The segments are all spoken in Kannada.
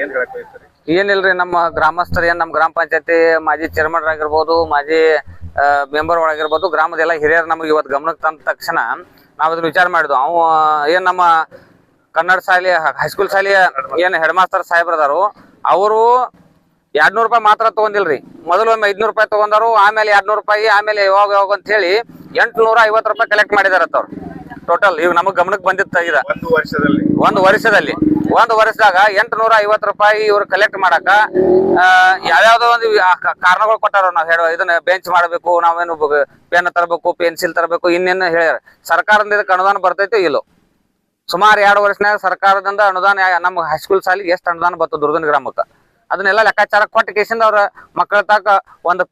ಏನ್ ಹೇಳಕ್ ಬಯಸ್ತೀರಿ? ಏನಿಲ್ರಿ, ನಮ್ಮ ಗ್ರಾಮಸ್ಥರು ಏನ್ ನಮ್ಮ ಗ್ರಾಮ ಪಂಚಾಯತಿ ಮಾಜಿ ಚೇರ್ಮನ್ ಆಗಿರ್ಬೋದು, ಮಾಜಿ ಮೆಂಬರ್ ಒಳಗಿರ್ಬೋದು, ಗ್ರಾಮದ ಎಲ್ಲ ಹಿರಿಯರು ನಮ್ಗೆ ಇವತ್ತು ಗಮನಕ್ಕೆ ತಂದ ತಕ್ಷಣ ನಾವ್ ಅದನ್ನ ವಿಚಾರ ಮಾಡಿದ್ವು. ಅವ ಏನ್ ನಮ್ಮ ಕನ್ನಡ ಶಾಲೆ ಹೈಸ್ಕೂಲ್ ಶಾಲೆಯ ಏನ್ ಹೆಡ್ ಮಾಸ್ತರ್ ಸಾಹೇಬ್ರದಾರು, ಅವರು 200 ರೂಪಾಯಿ ಮಾತ್ರ ತಗೊಂಡಿಲ್ರಿ. ಮೊದಲು ಒಮ್ಮೆ 500 ರೂಪಾಯಿ ತಗೊಂಡಾರು, ಆಮೇಲೆ 200 ರೂಪಾಯಿ, ಆಮೇಲೆ ಯಾವಾಗ ಅಂತ ಹೇಳಿ 850 ರೂಪಾಯಿ ಕಲೆಕ್ಟ್ ಮಾಡಿದಾರತ್ತ ಅವ್ರು. ಟೋಟಲ್ ಈಗ ನಮಗ್ ಗಮನಕ್ಕೆ ಬಂದಿತ್ತ ಈಗ ಒಂದು ವರ್ಷದಾಗ 850 ರೂಪಾಯಿ ಇವ್ರು ಕಲೆಕ್ಟ್ ಮಾಡಾಕ ಯಾವ್ಯಾವ್ದೋ ಒಂದು ಕಾರಣಗಳು ಕೊಟ್ಟಾರ. ನಾವ್ ಹೇಳೋ ಇದನ್ನ ಬೆಂಚ್ ಮಾಡಬೇಕು, ನಾವೇನು ಪೆನ್ ತರಬೇಕು, ಪೆನ್ಸಿಲ್ ತರಬೇಕು, ಇನ್ನೇನು ಹೇಳ್ಯಾರ. ಸರ್ಕಾರದಿಂದ ಇದಕ್ಕೆ ಅನುದಾನ ಬರ್ತೈತೆ ಇಲ್ಲೋ. ಸುಮಾರು 2 ವರ್ಷನಾಗ ಸರ್ಕಾರದಿಂದ ಅನುದಾನ ನಮ್ಮ ಹೈಸ್ಕೂಲ್ ಶಾಲೆಗೆ ಎಷ್ಟು ಅನುದಾನ ಬರ್ತದೆ ದುರ್ಗನ್ ಗ್ರಾಮಕ್ಕೆ, ಅದನ್ನೆಲ್ಲ ಲೆಕ್ಕಾಚಾರ ಕೊಟ್ಟ ಕೇಸಿಂದ ಅವ್ರ ಮಕ್ಕಳ ತಕ ಒಂದು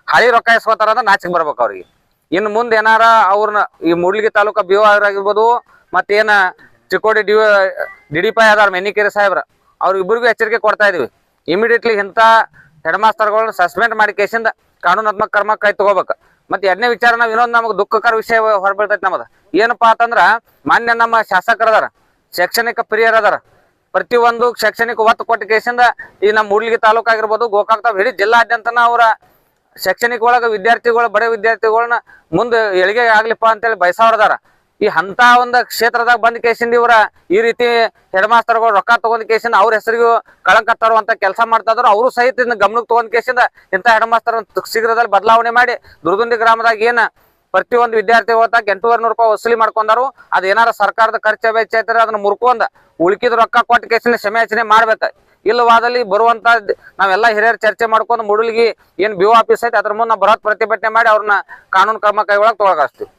ಹಳಿ ರೊಕ್ಕ ಇಸ್ಕೋತಾರ ಅಂದ್ರೆ ನಾಚಿಕೆ ಬರ್ಬೇಕು ಅವ್ರಿಗೆ. ಇನ್ನು ಮುಂದೆ ಏನಾರ ಅವ್ರನ್ನ ಈ ಮೂಡ್ಲಿಗಿ ತಾಲೂಕಾ BO ಆಗಿರ್ಬೋದು, ಮತ್ತೇನ ಚಿಕ್ಕೋಡಿ DDP ಅದಾರ ಮೆನ್ನಿಕೇರಿ ಸಾಹೇಬ್ರ, ಅವ್ರಿಬ್ಬರಿಗೂ ಎಚ್ಚರಿಕೆ ಕೊಡ್ತಾ ಇದೀವಿ. ಇಮಿಡಿಯೇಟ್ಲಿ ಇಂಥ ಹೆಡ್ ಮಾಸ್ತರ್ಗಳನ್ನ ಸಸ್ಪೆಂಡ್ ಮಾಡಿ ಕೇಸಿಂದ ಕಾನೂನಾತ್ಮಕ ಕ್ರಮ ಕೈ ತಗೋಬೇಕು. ಮತ್ತೆ 2ನೇ ವಿಚಾರ, ನಾವ್ ಇನ್ನೊಂದು ನಮಗೆ ದುಃಖಕರ ವಿಷಯ ಹೊರಬೀಳ್ತೈತಿ ನಮ್ಮದ. ಏನಪ್ಪಾ ಅಂತಂದ್ರ ಮಾನ್ಯ ನಮ್ಮ ಶಾಸಕರದಾರ, ಶೈಕ್ಷಣಿಕ ಪ್ರಿಯರದಾರ, ಪ್ರತಿಯೊಂದು ಶೈಕ್ಷಣಿಕ ಒತ್ತು ಕೊಟ್ಟ ಕೇಸಿಂದ ಈ ನಮ್ಮ ಮೂಡ್ಲಿಗಿ ತಾಲೂಕು ಆಗಿರ್ಬೋದು, ಗೋಕಾಕ್ ತಾವ್ ಇಡೀ ಜಿಲ್ಲಾದ್ಯಂತನ ಅವರ ಶೈಕ್ಷಣಿಕ ಒಳಗ ವಿದ್ಯಾರ್ಥಿಗಳು, ಬಡ ವಿದ್ಯಾರ್ಥಿಗಳನ್ನ ಮುಂದೆ ಏಳಿಗೆ ಆಗ್ಲಿಪ್ಪ ಅಂತೇಳಿ ಬಯಸವ್ರದಾರ. ಈ ಅಂತ ಒಂದು ಕ್ಷೇತ್ರದಾಗ ಬಂದ ಕೇಸಿಂದ ಇವರ ಈ ರೀತಿ ಹೆಡ್ ಮಾಸ್ತರ್ಗಳು ರೊಕ್ಕ ತಗೊಂಡ್ ಕೇಸಿಂದ ಅವ್ರ ಹೆಸರಿಗೂ ಕಳಂಕ ತರುವಂತ ಕೆಲಸ ಮಾಡ್ತಾ ಇದ್ರು. ಅವರು ಸಹಿತ ಇದನ್ನ ಗಮನಕ್ಕೆ ತಗೊಂಡ್ ಕೇಸಿಂದ ಇಂಥ ಹೆಡ್ ಮಾಸ್ತರ್ ಶೀಘ್ರದಲ್ಲಿ ಬದಲಾವಣೆ ಮಾಡಿ ದುರ್ಗುಂದಿ ಗ್ರಾಮದಾಗ ಏನ ಪ್ರತಿಯೊಂದು ವಿದ್ಯಾರ್ಥಿಗಳ ತಕ್ಕ 800 ರೂಪಾಯಿ ವಸೂಲಿ ಮಾಡ್ಕೊಂಡಾರು. ಅದ್ ಏನಾರ ಸರ್ಕಾರದ ಖರ್ಚು ವೆಚ್ಚ ಐತಾರೆ ಅದನ್ನ ಮುರ್ಕೊಂಡ ಉಳ್ಕಿದ ರೊಕ್ಕ ಕೊಟ್ಟ ಕೇಸಿನ ಕ್ಷಮೆಯಾಚನೆ ಮಾಡ್ಬೇಕ. ಇಲ್ಲವಾದಲ್ಲಿ ಬರುವಂತ ನಾವೆಲ್ಲ ಹಿರಿಯರು ಚರ್ಚೆ ಮಾಡ್ಕೊಂಡು ಮೂಡಲ್ಗಿ ಏನ್ BO ಆಫೀಸ್ ಐತಿ ಅದ್ರ ಮುಂದೆ ಬೃಹತ್ ಪ್ರತಿಭಟನೆ ಮಾಡಿ ಅವ್ರನ್ನ ಕಾನೂನು ಕ್ರಮ ಕೈಗೊಳಕ್ ತೊಗೊಳಕಾಸ್ತೀವಿ.